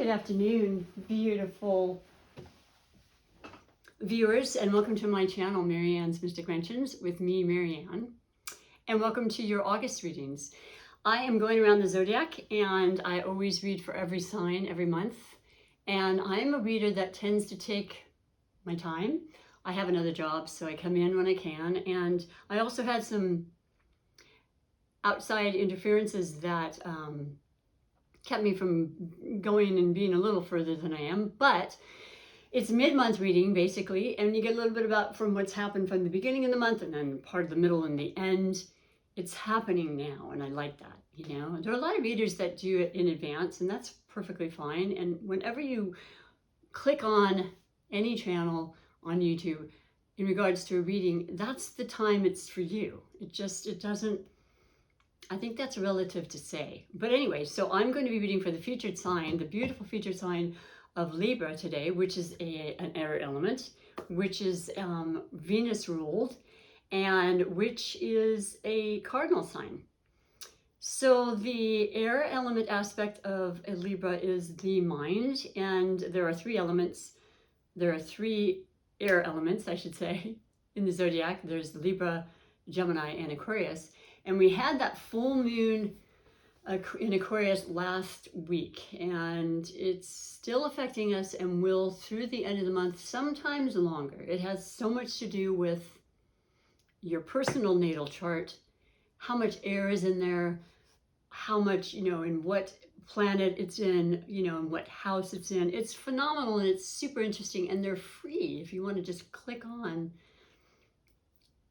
Good afternoon, beautiful viewers, and welcome to my channel, Marianne's Mystic Mentions, with me, Marianne, and welcome to your August readings. I am going around the zodiac, and I always read for every sign every month, and I'm a reader that tends to take my time. I have another job, so I come in when I can, and I also had some outside interferences that kept me from going and being a little further than I am, but it's mid-month reading basically, and you get a little bit about from what's happened from the beginning of the month and then part of the middle and the end. It's happening now, and I like that, you know. There are a lot of readers that do it in advance, and that's perfectly fine. And whenever you click on any channel on YouTube in regards to a reading, that's the time it's for you. It doesn't, I think that's relative to say. But anyway, so I'm going to be reading for the featured sign, the beautiful featured sign of Libra today, which is an air element, which is Venus ruled, and which is a cardinal sign. So the air element aspect of a Libra is the mind, and there are three elements. There are three air elements, I should say, in the zodiac. There's Libra, Gemini, and Aquarius. And we had that full moon in Aquarius last week, and it's still affecting us and will through the end of the month, sometimes longer. It has so much to do with your personal natal chart, how much air is in there, how much, you know, in what planet it's in, you know, and what house it's in. It's phenomenal, and it's super interesting, and they're free if you want to just click on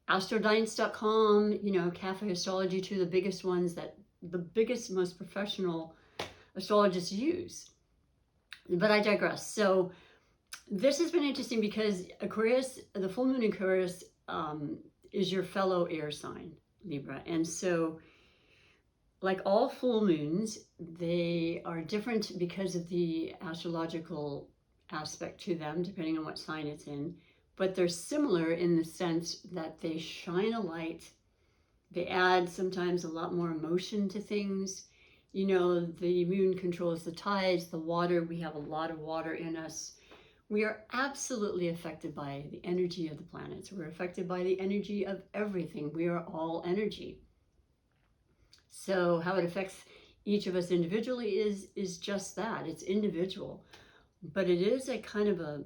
astrodynts.com, you know, Cafe Astrology, two of the biggest ones that the biggest, most professional astrologists use. But I digress. So this has been interesting because Aquarius, the full moon in Aquarius, is your fellow air sign, Libra. And so like all full moons, they are different because of the astrological aspect to them, depending on what sign it's in. But they're similar in the sense that they shine a light. They add sometimes a lot more emotion to things. You know, the moon controls the tides, the water. We have a lot of water in us. We are absolutely affected by the energy of the planets. We're affected by the energy of everything. We are all energy. So how it affects each of us individually is just that. It's individual. But it is a kind of a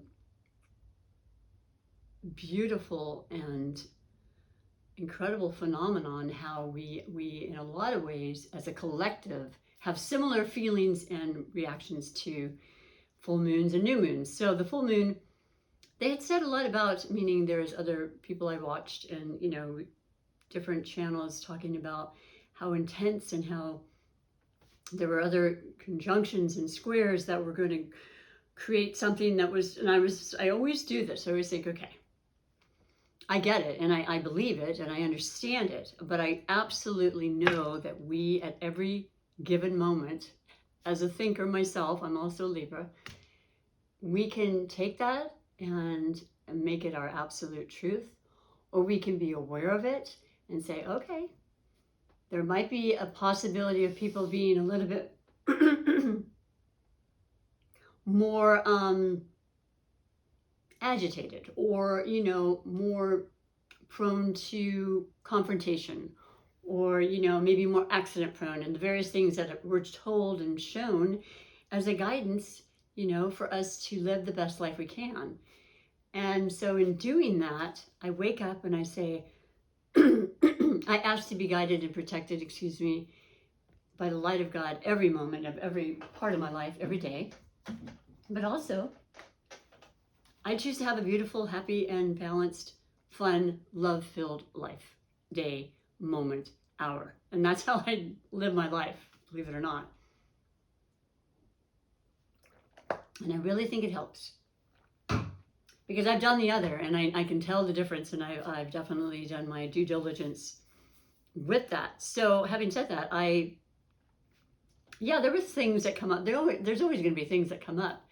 beautiful and incredible phenomenon how we in a lot of ways as a collective have similar feelings and reactions to full moons and new moons. So the full moon, they had said a lot about, meaning there's other people I watched and, you know, different channels talking about how intense and how there were other conjunctions and squares that were going to create something that was, and I always do this. I always think, okay, I get it, and I believe it, and I understand it, but I absolutely know that we, at every given moment, as a thinker myself, I'm also Libra, we can take that and make it our absolute truth, or we can be aware of it and say, okay, there might be a possibility of people being a little bit more agitated, or, you know, more prone to confrontation, or, you know, maybe more accident prone, and the various things that we're told and shown as a guidance, you know, for us to live the best life we can. And so in doing that, I wake up and I say, I ask to be guided and protected, excuse me, by the light of God every moment of every part of my life, every day. But also, I choose to have a beautiful, happy, and balanced, fun, love-filled life, day, moment, hour. And that's how I live my life, believe it or not. And I really think it helps. Because I've done the other, and I can tell the difference, and I've definitely done my due diligence with that. So having said that, there were things that come up. There's always going to be things that come up.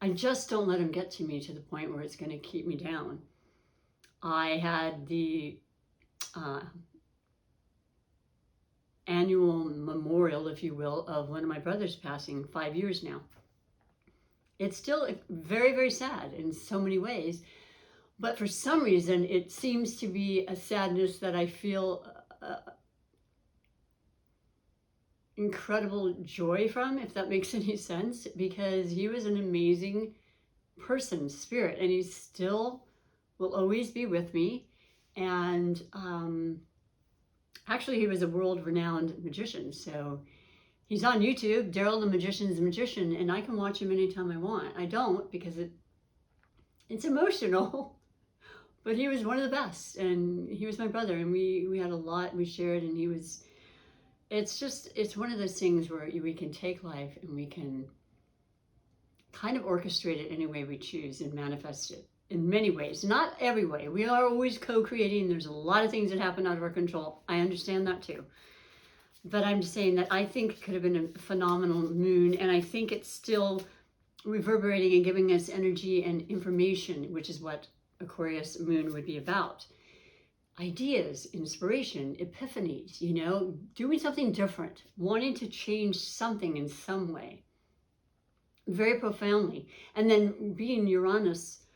I just don't let them get to me to the point where it's going to keep me down. I had the annual memorial, if you will, of one of my brothers passing 5 years now. It's still very, very sad in so many ways. But for some reason, it seems to be a sadness that I feel incredible joy from, if that makes any sense, because he was an amazing person, spirit, and he still will always be with me. And actually, he was a world-renowned magician, so he's on YouTube, Daryl the Magician's Magician, and I can watch him anytime I want. I don't because it's emotional, but he was one of the best, and he was my brother, and we had a lot we shared, and he was. It's one of those things where we can take life and we can kind of orchestrate it any way we choose and manifest it in many ways. Not every way. We are always co-creating. There's a lot of things that happen out of our control. I understand that too. But I'm just saying that I think it could have been a phenomenal moon, and I think it's still reverberating and giving us energy and information, which is what Aquarius moon would be about. Ideas, inspiration, epiphanies, you know, doing something different, wanting to change something in some way, very profoundly. And then being Uranus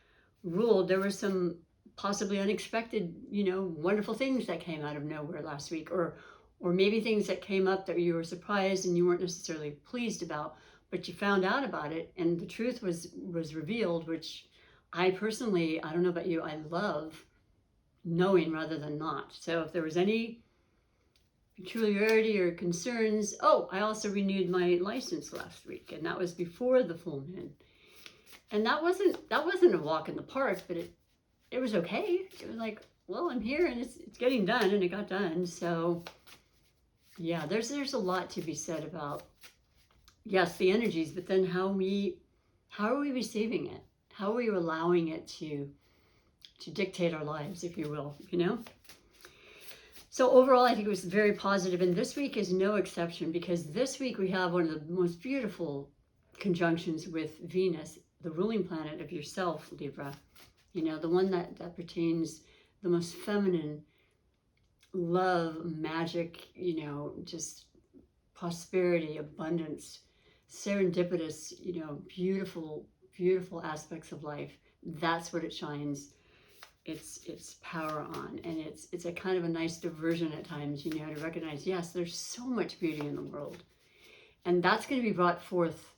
ruled, there were some possibly unexpected, you know, wonderful things that came out of nowhere last week, or maybe things that came up that you were surprised and you weren't necessarily pleased about, but you found out about it and the truth was revealed, which I personally, I don't know about you, I love knowing rather than not. So if there was any peculiarity or concerns, I also renewed my license last week, and that was before the full moon. And that wasn't a walk in the park, but it was okay. It was like, well, I'm here and it's getting done, and it got done. So yeah, there's a lot to be said about, yes, the energies, but then how are we receiving it? How are we allowing it to dictate our lives, if you will, you know? So overall, I think it was very positive, and this week is no exception, because this week we have one of the most beautiful conjunctions with Venus, the ruling planet of yourself, Libra. You know, the one that pertains the most feminine, love, magic, you know, just prosperity, abundance, serendipitous, you know, beautiful, beautiful aspects of life. That's what it shines its power on, and it's a kind of a nice diversion at times, you know, to recognize, yes, there's so much beauty in the world, and that's going to be brought forth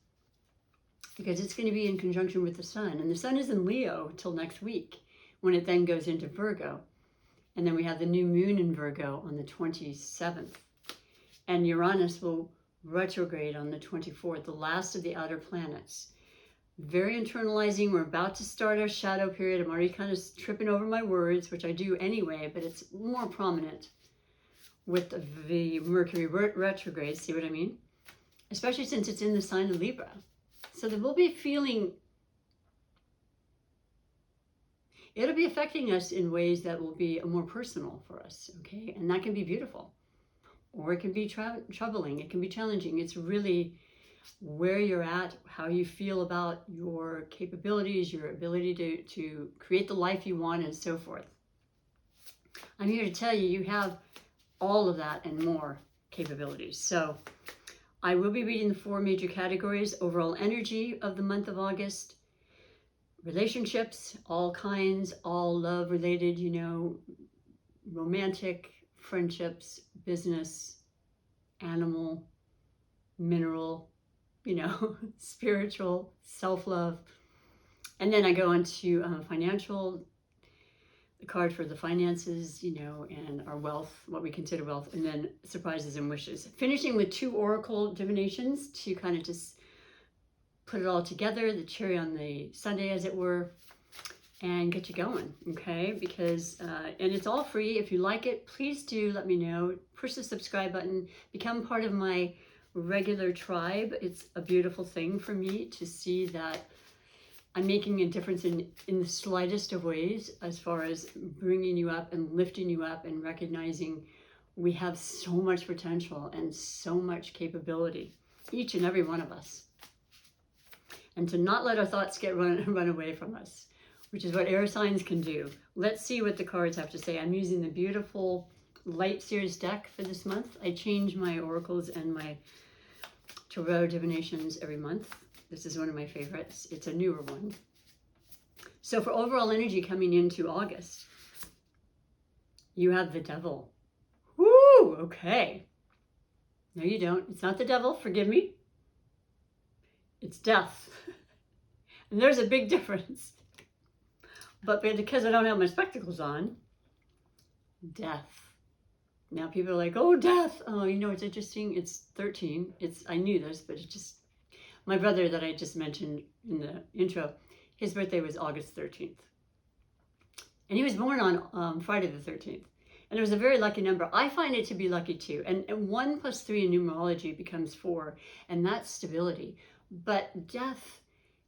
because it's going to be in conjunction with the sun, and the sun is in Leo till next week, when it then goes into Virgo, and then we have the new moon in Virgo on the 27th, and Uranus will retrograde on the 24th, the last of the outer planets. Very internalizing. We're about to start our shadow period. I'm already kind of tripping over my words, which I do anyway, but it's more prominent with the Mercury retrograde. See what I mean? Especially since it's in the sign of Libra. So there will be a feeling, it'll be affecting us in ways that will be more personal for us, okay? And that can be beautiful. Or it can be troubling. It can be challenging. It's really where you're at, how you feel about your capabilities, your ability to create the life you want, and so forth. I'm here to tell you, you have all of that and more capabilities. So I will be reading the 4 major categories: overall energy of the month of August, relationships, all kinds, all love related, you know, romantic, friendships, business, animal, mineral, you know, spiritual, self-love. And then I go into financial, the card for the finances, you know, and our wealth, what we consider wealth, and then surprises and wishes. Finishing with 2 oracle divinations to kind of just put it all together, the cherry on the sundae, as it were, and get you going, okay? Because, and it's all free. If you like it, please do let me know. Push the subscribe button. Become part of my regular tribe. It's a beautiful thing for me to see that I'm making a difference in the slightest of ways, as far as bringing you up and lifting you up and recognizing we have so much potential and so much capability, each and every one of us. And to not let our thoughts get run away from us, which is what air signs can do. Let's see what the cards have to say. I'm using the beautiful Light Series deck for this month. I change my oracles and my tarot divinations every month. This is one of my favorites. It's a newer one. So for overall energy coming into August, you have the devil. Woo! Okay. No, you don't. It's not the devil. Forgive me. It's death. And there's a big difference. But because I don't have my spectacles on, death. Now people are like, oh, death. Oh, you know, it's interesting. It's 13. I knew this, but it just, my brother that I just mentioned in the intro, his birthday was August 13th. And he was born on Friday the 13th. And it was a very lucky number. I find it to be lucky too. And 1 + 3 in numerology becomes 4, and that's stability. But death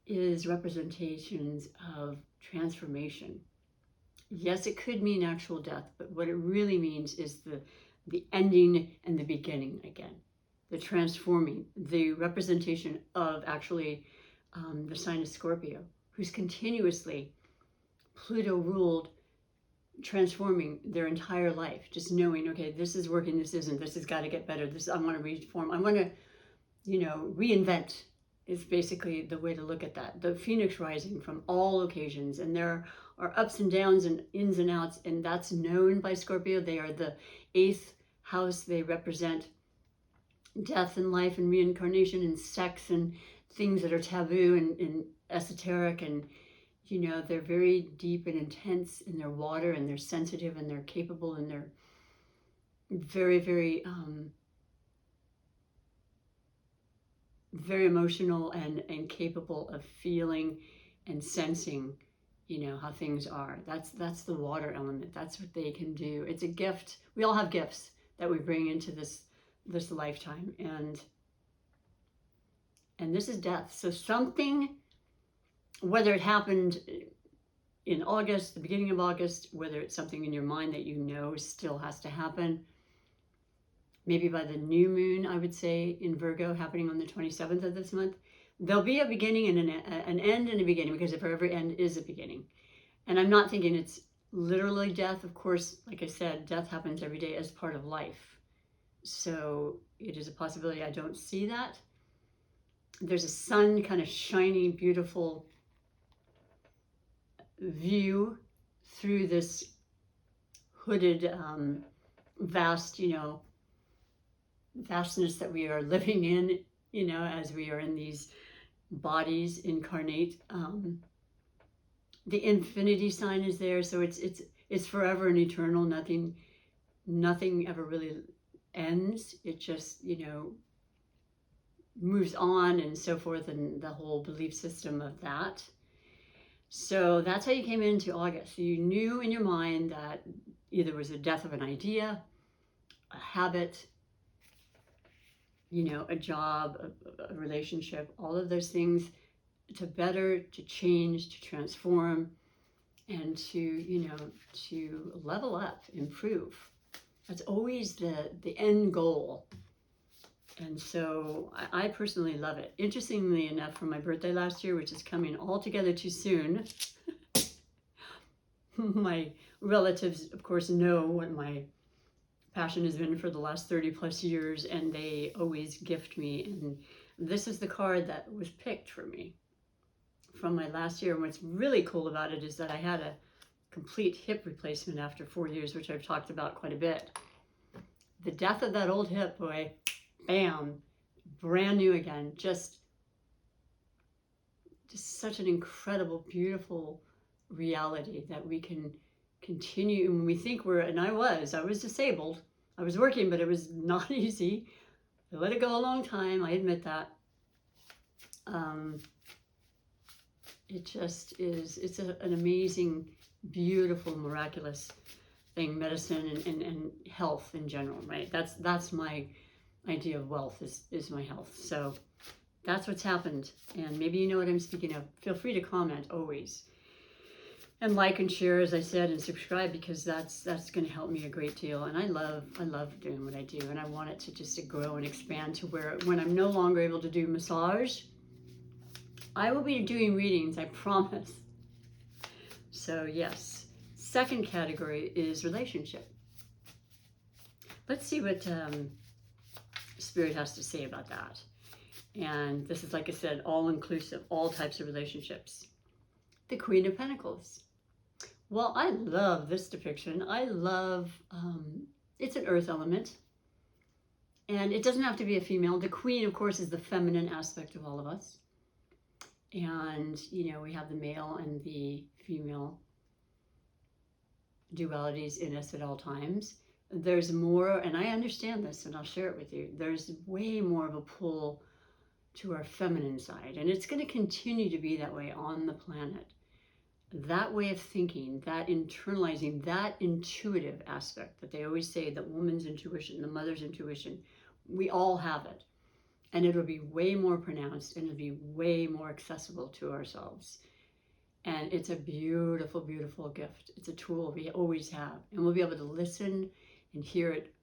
is representations of transformation. Yes, it could mean actual death, but what it really means is the ending and the beginning again. The transforming, the representation of actually the sign of Scorpio, who's continuously Pluto ruled, transforming their entire life, just knowing, okay, this is working, this isn't, this has got to get better, this I want to reform, I want to, reinvent is basically the way to look at that. The phoenix rising from all occasions, and there are ups and downs and ins and outs, and that's known by Scorpio. They are the 8th house. They represent death and life and reincarnation and sex and things that are taboo and esoteric, and they're very deep and intense in their water, and they're sensitive, and they're capable, and they're very, very, very emotional and capable of feeling and sensing, how things are. That's the water element. That's what they can do. It's a gift. We all have gifts that we bring into this lifetime, and this is death. So something, whether it happened in August, the beginning of August, whether it's something in your mind that still has to happen, maybe by the new moon, I would say, in Virgo, happening on the 27th of this month, there'll be a beginning and an end and a beginning, because for every end is a beginning. And I'm not thinking it's literally death. Of course, like I said, death happens every day as part of life. So it is a possibility. I don't see that. There's a sun kind of shining, beautiful view through this hooded, vast, vastness that we are living in, as we are in these bodies incarnate. The infinity sign is there, so it's forever and eternal. Nothing ever really ends. It just, moves on and so forth, and the whole belief system of that. So that's how you came into August. You knew in your mind that either was the death of an idea, a habit, a job, a relationship, all of those things, to better, to change, to transform, and to level up, improve. That's always the end goal. And so I personally love it. Interestingly enough, for my birthday last year, which is coming all together too soon, my relatives, of course, know what my passion has been for the last 30+ years, and they always gift me. And this is the card that was picked for me from my last year. And what's really cool about it is that I had a complete hip replacement after 4 years, which I've talked about quite a bit. The death of that old hip, boy, bam, brand new again. Just such an incredible, beautiful reality that we can continue. When we think I was disabled. I was working, but it was not easy. I let it go a long time. I admit that. It just is, it's an amazing, beautiful, miraculous thing, medicine and health in general, right? That's my idea of wealth, is my health. So that's what's happened. And maybe you know what I'm speaking of. Feel free to comment always. And like and share, as I said, and subscribe, because that's going to help me a great deal. And I love doing what I do, and I want it to grow and expand to where, when I'm no longer able to do massage, I will be doing readings, I promise. So yes, second category is relationship. Let's see what Spirit has to say about that. And this is, like I said, all-inclusive, all types of relationships. The Queen of Pentacles. Well, I love this depiction. I love, it's an earth element. And it doesn't have to be a female. The Queen, of course, is the feminine aspect of all of us. And, you know, we have the male and the female dualities in us at all times. There's more, and I understand this, and I'll share it with you. There's way more of a pull to our feminine side, and it's going to continue to be that way on the planet. That way of thinking, that internalizing, that intuitive aspect that they always say, that woman's intuition, the mother's intuition, we all have it. And it'll be way more pronounced, and it'll be way more accessible to ourselves. And it's a beautiful, beautiful gift. It's a tool we always have. And we'll be able to listen and hear it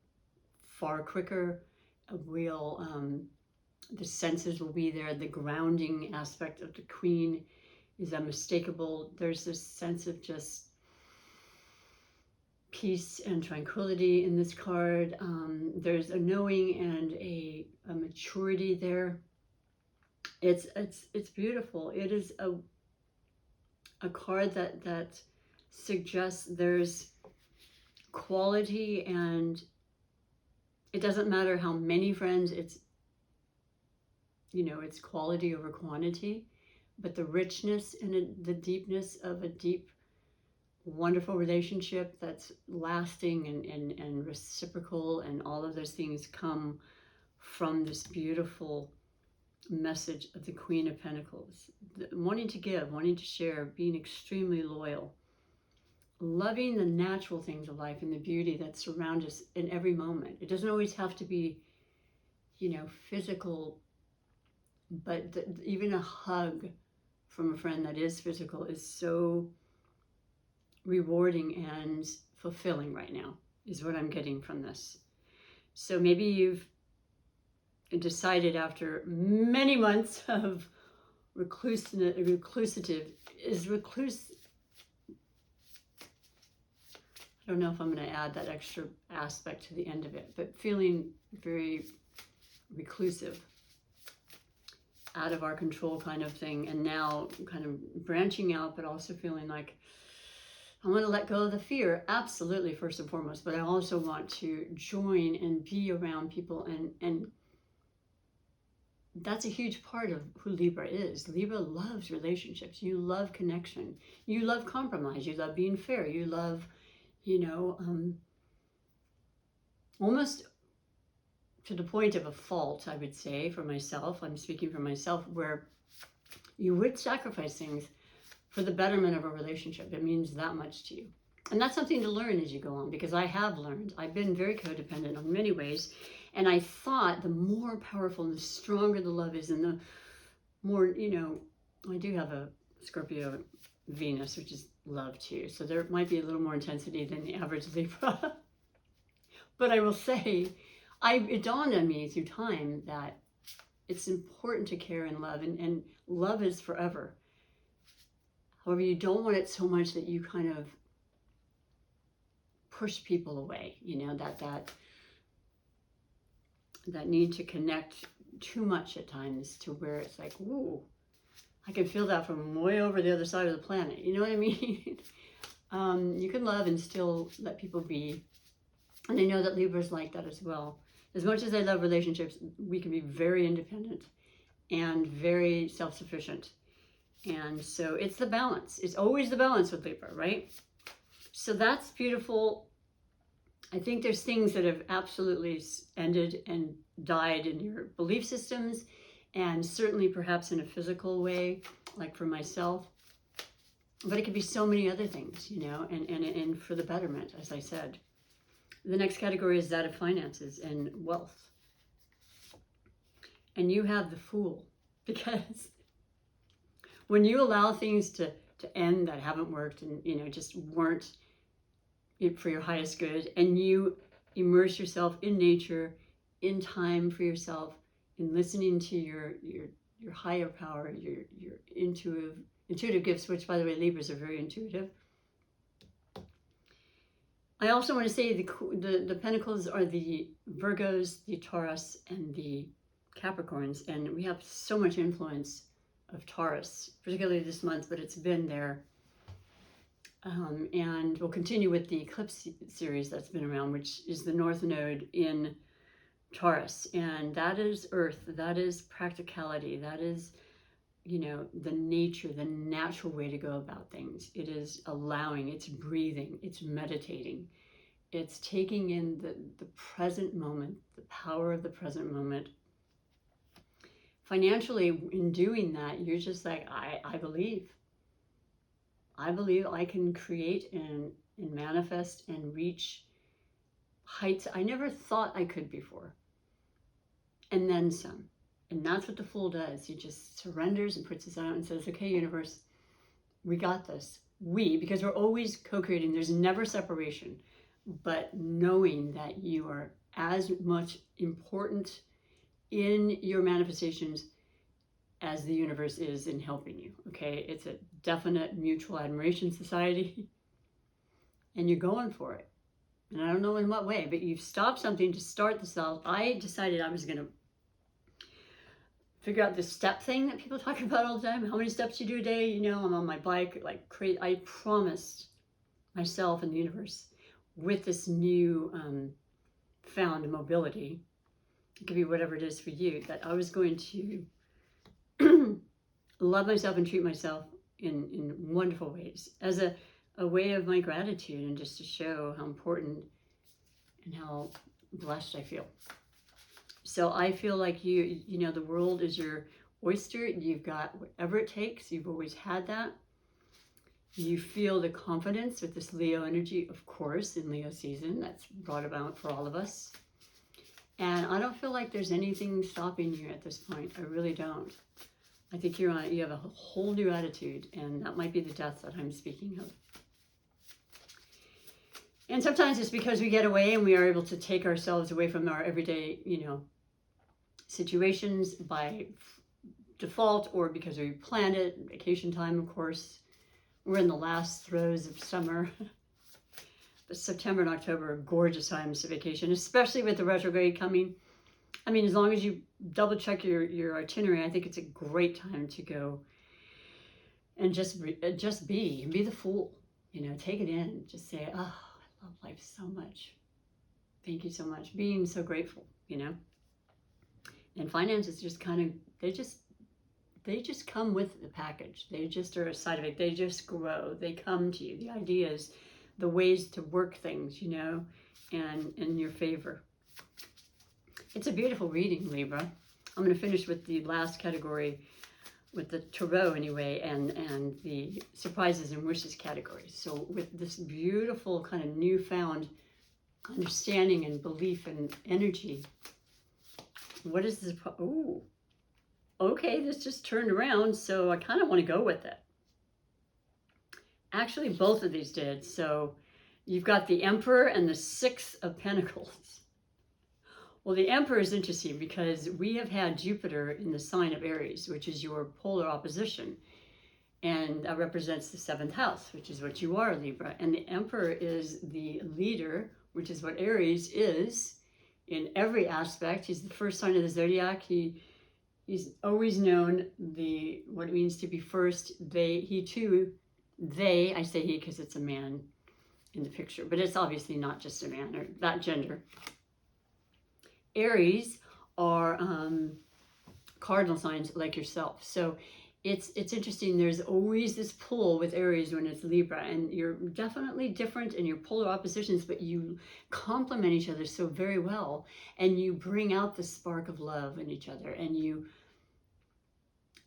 far quicker. The senses will be there. The grounding aspect of the Queen is unmistakable. There's this sense of just peace and tranquility in this card. There's a knowing and a maturity there. It's beautiful. It is a card that suggests there's quality, and it doesn't matter how many friends, it's, you know, it's quality over quantity, but the richness and the deepness of a deep, wonderful relationship that's lasting and reciprocal, and all of those things come from this beautiful message of the Queen of Pentacles. Wanting to give, wanting to share, being extremely loyal, loving the natural things of life and the beauty that surrounds us in every moment. It doesn't always have to be, you know, physical, but even a hug from a friend that is physical is so rewarding and fulfilling right now, is what I'm getting from this. So maybe you've decided after many months of reclusive, I don't know if I'm going to add that extra aspect to the end of it, but feeling very reclusive, out of our control kind of thing, and now kind of branching out, but also feeling like I want to let go of the fear, absolutely, first and foremost, but I also want to join and be around people, and that's a huge part of who Libra is. Libra loves relationships. You love connection. You love compromise. You love being fair. You love, you know, almost to the point of a fault, I would say, for myself. I'm speaking for myself, where you would sacrifice things for the betterment of a relationship. It means that much to you. And that's something to learn as you go on, because I have learned. I've been very codependent in many ways. And I thought the more powerful and the stronger the love is, and the more, you know, I do have a Scorpio Venus, which is love too. So there might be a little more intensity than the average Libra. But I will say, it dawned on me through time that it's important to care and love, and love is forever. However, you don't want it so much that you kind of push people away, you know, that need to connect too much at times, to where it's like, whoa, I can feel that from way over the other side of the planet. You know what I mean? You can love and still let people be. And I know that Libra's like that as well. As much as I love relationships, we can be very independent and very self-sufficient. And so it's the balance. It's always the balance with Libra, right? So that's beautiful. I think there's things that have absolutely ended and died in your belief systems, and certainly perhaps in a physical way, like for myself. But it could be so many other things, you know, and for the betterment, as I said. The next category is that of finances and wealth. And you have the Fool, because when you allow things to end that haven't worked, and, you know, just weren't for your highest good, and you immerse yourself in nature, in time for yourself, in listening to your higher power, your intuitive gifts, which, by the way, Libras are very intuitive. I also want to say the Pentacles are the Virgos, the Taurus, and the Capricorns, and we have so much influence of Taurus, particularly this month, but it's been there. And we'll continue with the eclipse series that's been around, which is the North Node in Taurus. And that is Earth, that is practicality, that is, you know, the nature, the natural way to go about things. It is allowing, it's breathing, it's meditating, it's taking in the present moment, the power of the present moment. Financially, in doing that, you're just like, I believe I can create and manifest and reach heights I never thought I could before. And then some. And that's what the Fool does. He just surrenders and puts his out and says, okay, universe, we got this. Because we're always co-creating. There's never separation. But knowing that you are as much important in your manifestations as the universe is in helping you, okay? It's a definite mutual admiration society, and you're going for it. And I don't know in what way, but you've stopped something to start this out. I decided I was gonna figure out this step thing that people talk about all the time. How many steps you do a day? You know, I'm on my bike, like crazy. I promised myself and the universe with this new found mobility, it could be whatever it is for you, that I was going to love myself and treat myself in wonderful ways as a way of my gratitude, and just to show how important and how blessed I feel. So I feel like you know, the world is your oyster. You've got whatever it takes. You've always had that. You feel the confidence with this Leo energy, of course, in Leo season. That's brought about for all of us. And I don't feel like there's anything stopping you at this point. I really don't. I think you have a whole new attitude, and that might be the death that I'm speaking of. And sometimes it's because we get away and we are able to take ourselves away from our everyday, you know, situations by default, or because we planned it. Vacation time, of course. We're in the last throes of summer. But September and October are gorgeous times to vacation, especially with the retrograde coming. I mean, as long as you double check your itinerary, I think it's a great time to go and just be the Fool. You know, take it in. Just say, oh, I love life so much. Thank you so much. Being so grateful, you know. And finances just kind of, they just come with the package. They just are a side of it. They just grow. They come to you. The ideas, the ways to work things, you know, and in your favor. It's a beautiful reading, Libra. I'm going to finish with the last category, with the tarot anyway, and the surprises and wishes category. So with this beautiful kind of newfound understanding and belief and energy, what is this? Oh, okay, this just turned around, so I kind of want to go with it. Actually, both of these did. So you've got the Emperor and the Six of Pentacles. Well, the Emperor is interesting because we have had Jupiter in the sign of Aries, which is your polar opposition. And that represents the 7th house, which is what you are, Libra. And the Emperor is the leader, which is what Aries is in every aspect. He's the first sign of the zodiac. He's always known what it means to be first. I say he because it's a man in the picture, but it's obviously not just a man or that gender. Aries are cardinal signs like yourself. So it's interesting. There's always this pull with Aries when it's Libra, and you're definitely different in your polar oppositions, but you complement each other so very well, and you bring out the spark of love in each other, and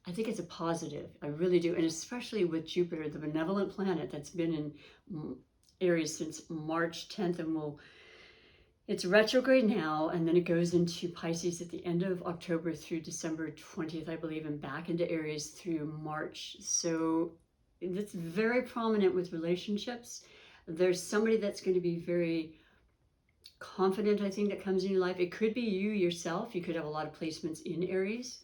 I think it's a positive. I really do. And especially with Jupiter, the benevolent planet that's been in Aries since March 10th, and it's retrograde now, and then it goes into Pisces at the end of October through December 20th, I believe, and back into Aries through March. So it's very prominent with relationships. There's somebody that's going to be very confident, I think, that comes in your life. It could be you yourself. You could have a lot of placements in Aries.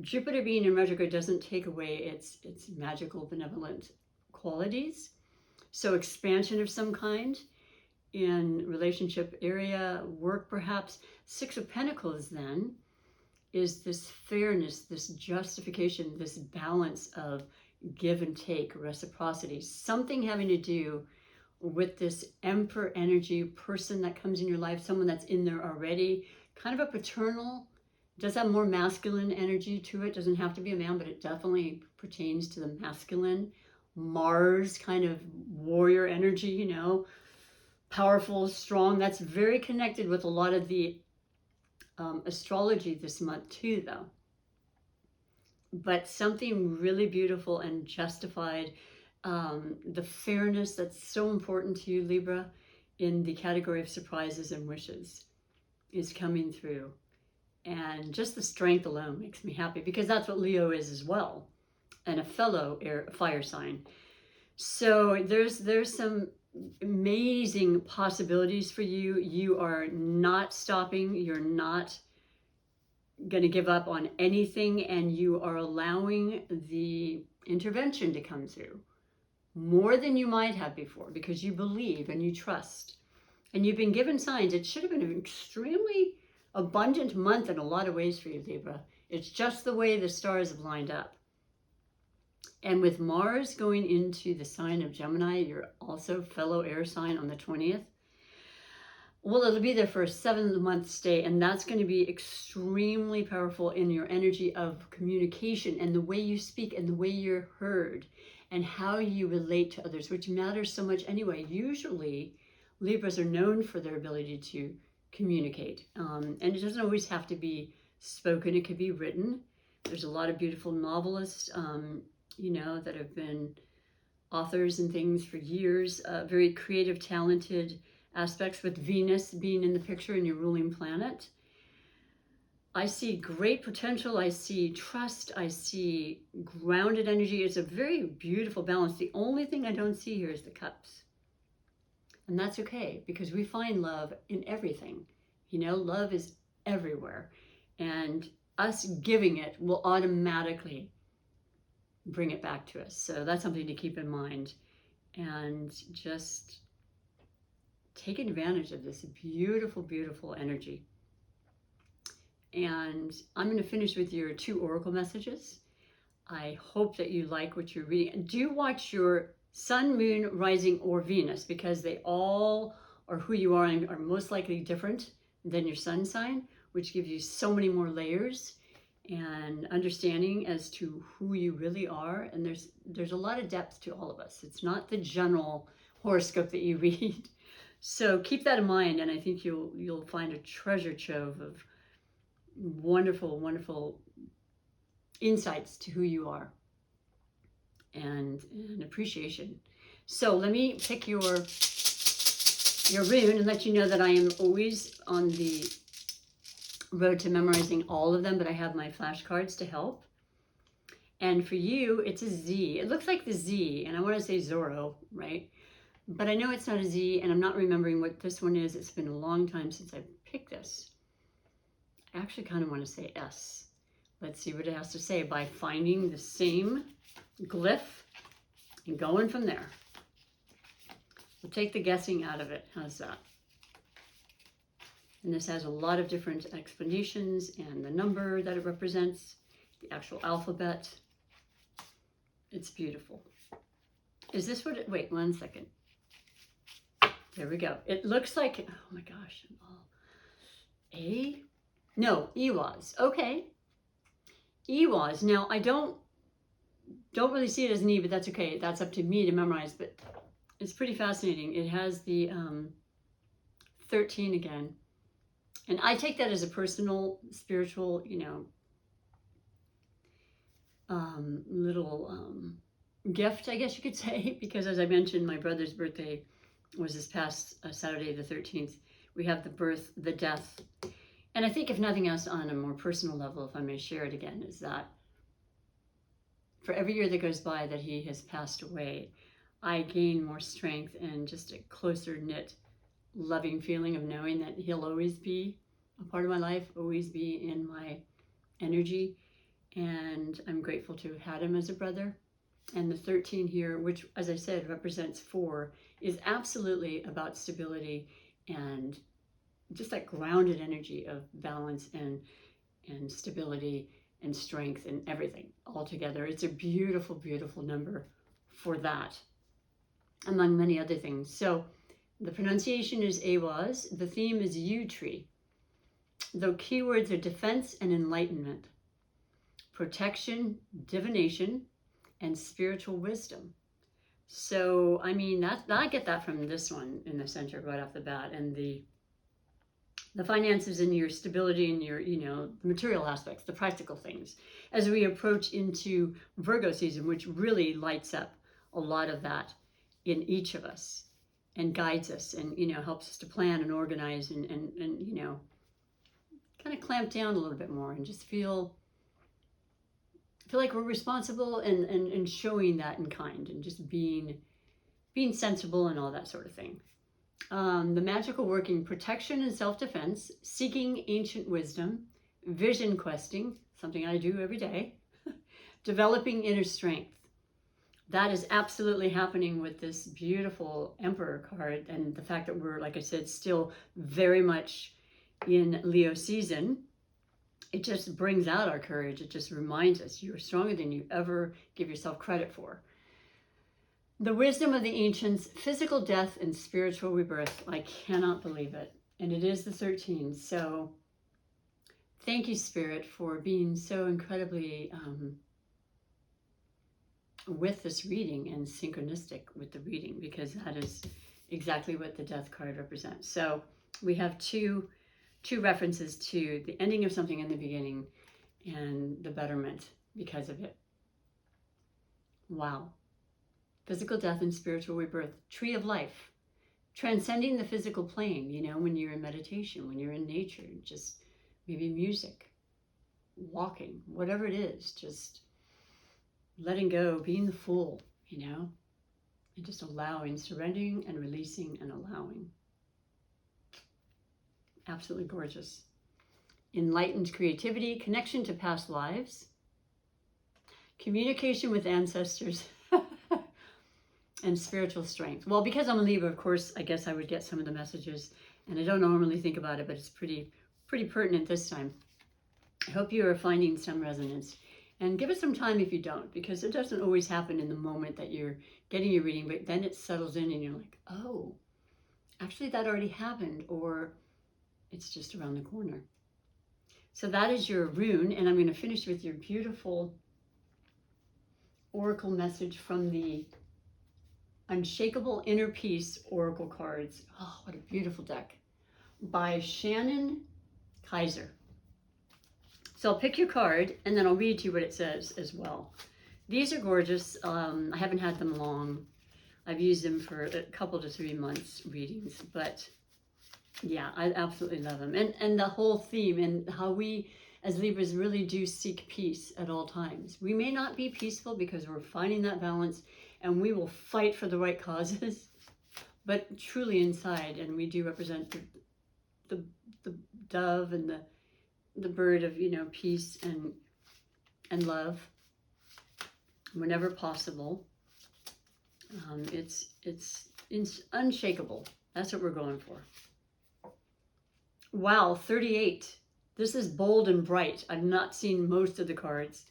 Jupiter being in retrograde doesn't take away its magical, benevolent qualities. So expansion of some kind. in relationship area, work perhaps. Six of Pentacles then is this fairness, this justification, this balance of give and take, reciprocity, something having to do with this Emperor energy person that comes in your life, someone that's in there already, kind of a paternal, does have more masculine energy to it, doesn't have to be a man, but it definitely pertains to the masculine. Mars, kind of warrior energy, you know, powerful, strong. That's very connected with a lot of the astrology this month too, though. But something really beautiful and justified. The fairness that's so important to you, Libra, in the category of surprises and wishes is coming through. And just the strength alone makes me happy, because that's what Leo is as well, and a fellow fire sign. So there's some amazing possibilities for you. You are not stopping. You're not going to give up on anything, and you are allowing the intervention to come through more than you might have before, because you believe and you trust, and you've been given signs. It should have been an extremely abundant month in a lot of ways for you, Libra. It's just the way the stars have lined up. And with Mars going into the sign of Gemini, you're also fellow air sign on the 20th. Well, it'll be there for a 7-month stay, and that's going to be extremely powerful in your energy of communication and the way you speak and the way you're heard and how you relate to others, which matters so much anyway. Usually, Libras are known for their ability to communicate, and it doesn't always have to be spoken. It could be written. There's a lot of beautiful novelists, you know, that have been authors and things for years, very creative, talented aspects, with Venus being in the picture in your ruling planet. I see great potential. I see trust. I see grounded energy. It's a very beautiful balance. The only thing I don't see here is the cups. And that's okay, because we find love in everything. You know, love is everywhere. And us giving it will automatically bring it back to us. So that's something to keep in mind. And just take advantage of this beautiful, beautiful energy. And I'm going to finish with your 2 oracle messages. I hope that you like what you're reading. Do watch your Sun, Moon, Rising, or Venus, because they all are who you are and are most likely different than your sun sign, which gives you so many more layers and understanding as to who you really are. And there's a lot of depth to all of us. It's not the general horoscope that you read. So keep that in mind, and I think you'll find a treasure trove of wonderful, wonderful insights to who you are and an appreciation. So let me pick your rune and let you know that I am always on the road to memorizing all of them, but I have my flashcards to help. And for you, it's a Z. It looks like the Z, and I want to say Zorro, right? But I know it's not a Z, and I'm not remembering what this one is. It's been a long time since I picked this. I actually kind of want to say S. Let's see what it has to say by finding the same glyph and going from there. We'll take the guessing out of it. How's that? And this has a lot of different explanations and the number that it represents, the actual alphabet. It's beautiful. Is this what it, wait, 1 second. There we go. It looks like, oh my gosh. A? No, Ewaz. Okay. Ewaz. Now, I don't really see it as an E, but that's okay. That's up to me to memorize, but it's pretty fascinating. It has the 13 again. And I take that as a personal, spiritual, you know, little gift, I guess you could say, because as I mentioned, my brother's birthday was this past Saturday, the 13th. We have the birth, the death. And I think if nothing else, on a more personal level, if I may share it again, is that for every year that goes by that he has passed away, I gain more strength and just a closer knit, loving feeling of knowing that he'll always be a part of my life, always be in my energy. And I'm grateful to have had him as a brother. And the 13 here, which, as I said, represents 4, is absolutely about stability and just that grounded energy of balance and stability and strength and everything all together. It's a beautiful, beautiful number for that, among many other things. So the pronunciation is Awaz. The theme is yew tree. The keywords are defense and enlightenment, protection, divination, and spiritual wisdom. So, I mean, I get that from this one in the center right off the bat. And the finances and your stability and your, the material aspects, the practical things, as we approach into Virgo season, which really lights up a lot of that in each of us and guides us and, helps us to plan and organize and kind of clamp down a little bit more and just feel like we're responsible and showing that in kind and just being sensible and all that sort of thing. The magical working, protection and self-defense, seeking ancient wisdom, vision questing, something I do every day, developing inner strength. That is absolutely happening with this beautiful Emperor card, and the fact that we're, like I said, still very much in Leo season. It just brings out our courage. It just reminds us you are stronger than you ever give yourself credit for. The wisdom of the ancients, physical death and spiritual rebirth. I cannot believe it. And it is the 13. So thank you, Spirit, for being so incredibly with this reading and synchronistic with the reading, because that is exactly what the death card represents. So we have two references to the ending of something in the beginning and the betterment because of it. Wow. Physical death and spiritual rebirth. Tree of life. Transcending the physical plane, when you're in meditation, when you're in nature, just maybe music, walking, whatever it is, just letting go, being the fool, and just allowing, surrendering and releasing and allowing. Absolutely gorgeous. Enlightened creativity, connection to past lives, communication with ancestors, and spiritual strength. Well, because I'm a Libra, of course, I guess I would get some of the messages, and I don't normally think about it, but it's pretty pertinent this time. I hope you are finding some resonance. And give it some time if you don't, because it doesn't always happen in the moment that you're getting your reading, but then it settles in and you're like, oh, actually that already happened, or it's just around the corner. So that is your rune, and I'm going to finish with your beautiful oracle message from the Unshakable Inner Peace Oracle cards. Oh, what a beautiful deck. By Shannon Kaiser. So I'll pick your card, and then I'll read to you what it says as well. These are gorgeous. I haven't had them long. I've used them for a couple to 3 months readings, but yeah, I absolutely love them. And the whole theme and how we as Libras really do seek peace at all times. We may not be peaceful because we're finding that balance, and we will fight for the right causes, but truly inside, and we do represent the dove and the bird of, peace and love whenever possible. It's unshakable. That's what we're going for. Wow, 38. This is bold and bright. I've not seen most of the cards.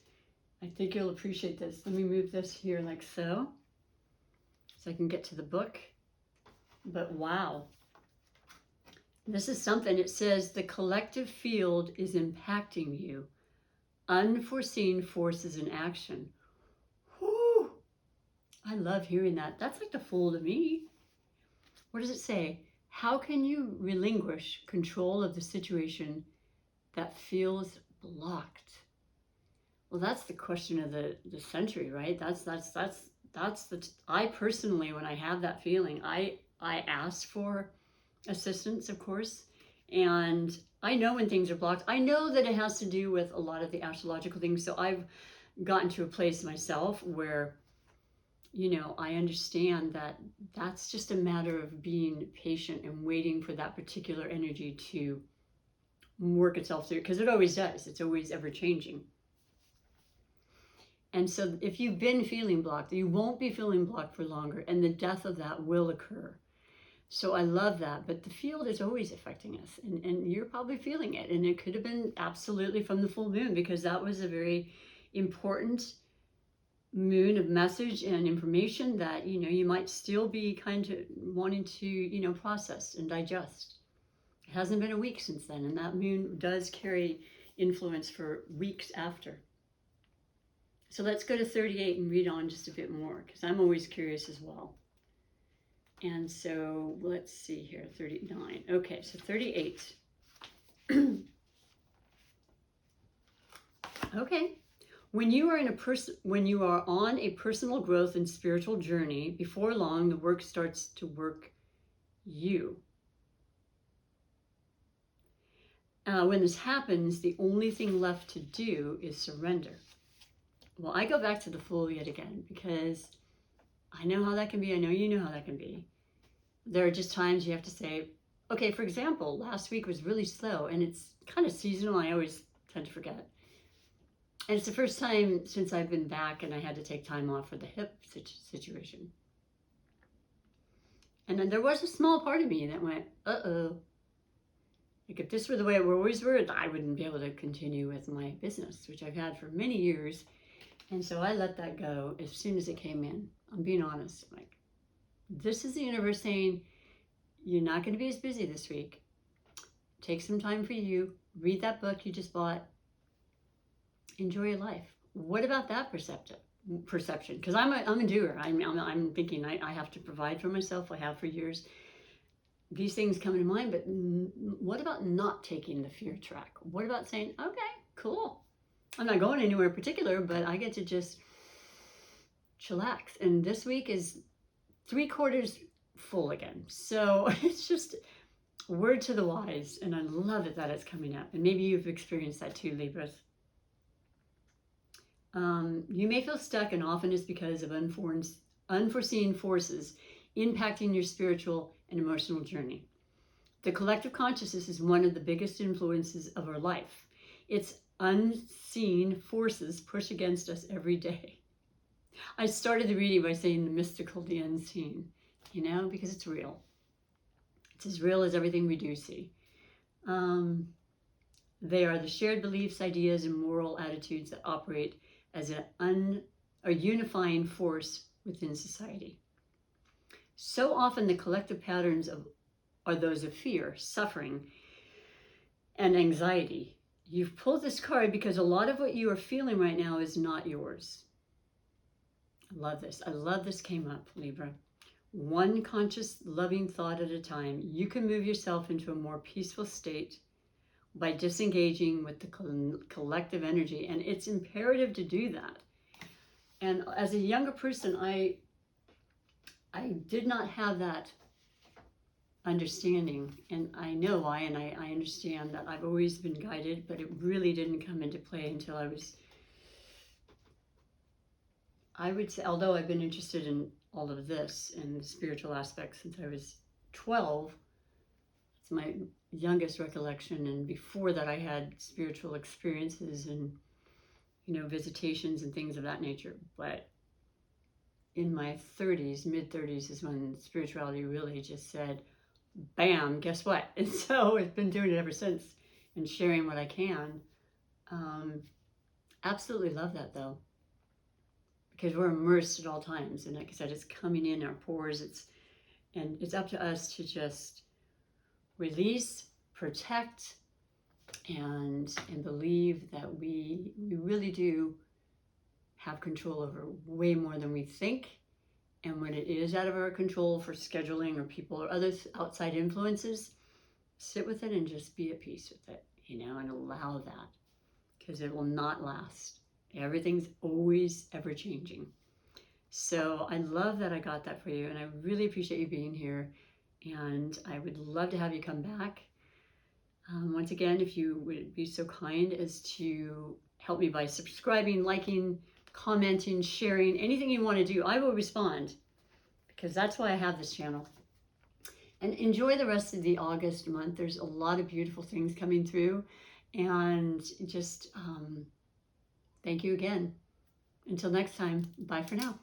I think you'll appreciate this. Let me move this here like so I can get to the book. But wow. This is something. It says the collective field is impacting you. Unforeseen forces in action. Whew. I love hearing that. That's like the fool to me. What does it say? How can you relinquish control of the situation that feels blocked? Well, that's the question of the century, right? I personally, when I have that feeling, I ask for assistance, of course, and I know when things are blocked. I know that it has to do with a lot of the astrological things. So I've gotten to a place myself where, I understand that that's just a matter of being patient and waiting for that particular energy to work itself through, because it always does. It's always ever changing. And so if you've been feeling blocked, you won't be feeling blocked for longer, and the death of that will occur. So I love that, but the field is always affecting us, and you're probably feeling it. And it could have been absolutely from the full moon, because that was a very important moon of message and information that, you might still be kind of wanting to, process and digest. It hasn't been a week since then, and that moon does carry influence for weeks after. So let's go to 38 and read on just a bit more, because I'm always curious as well. And so let's see here, 39. Okay, so 38. Okay. When you are on a personal growth and spiritual journey, before long the work starts to work you. When this happens, the only thing left to do is surrender. Well, I go back to the Fool yet again, because I know how that can be. I know you know how that can be. There are just times you have to say, okay, for example, last week was really slow, and it's kind of seasonal. I always tend to forget. And it's the first time since I've been back, and I had to take time off for the hip situation. And then there was a small part of me that went, uh-oh. Like, if this were the way it always were, I wouldn't be able to continue with my business, which I've had for many years. And so I let that go as soon as it came in. I'm being honest. Like, this is the universe saying, you're not going to be as busy this week. Take some time for you. Read that book you just bought. Enjoy your life. What about that perception? Because I'm a doer. I'm thinking I have to provide for myself. I have for years. These things come to mind, but what about not taking the fear track? What about saying, okay, cool. I'm not going anywhere particular, but I get to just chillax. And this week is 3/4 full again. So it's just word to the wise, and I love it that it's coming up. And maybe you've experienced that too, Libras. You may feel stuck, and often it's because of unforeseen forces impacting your spiritual and emotional journey. The collective consciousness is one of the biggest influences of our life. Its unseen forces push against us every day. I started the reading by saying the mystical, the unseen, because it's real. It's as real as everything we do see. They are the shared beliefs, ideas, and moral attitudes that operate as a unifying force within society. So often the collective patterns are those of fear, suffering, and anxiety. You've pulled this card because a lot of what you are feeling right now is not yours. I love this. I love this came up, Libra. One conscious, loving thought at a time. You can move yourself into a more peaceful state by disengaging with the collective energy. And it's imperative to do that. And as a younger person, I did not have that understanding. And I know why, and I understand that I've always been guided, but it really didn't come into play until I would say, although I've been interested in all of this and the spiritual aspects since I was 12, it's my youngest recollection, and before that I had spiritual experiences and visitations and things of that nature. But in my 30s, mid-30s, is when spirituality really just said, bam, guess what? And so I've been doing it ever since and sharing what I can. Absolutely love that though, because we're immersed at all times, and like I said, it's coming in our pores. And it's up to us to just release, protect, and believe that we really do have control over way more than we think. And when it is out of our control for scheduling or people or other outside influences, sit with it and just be at peace with it, and allow that, because it will not last. Everything's always ever changing. So I love that I got that for you, and I really appreciate you being here. And I would love to have you come back. Once again, if you would be so kind as to help me by subscribing, liking, commenting, sharing, anything you want to do, I will respond, because that's why I have this channel. And enjoy the rest of the August month. There's a lot of beautiful things coming through, and just thank you again. Until next time, bye for now.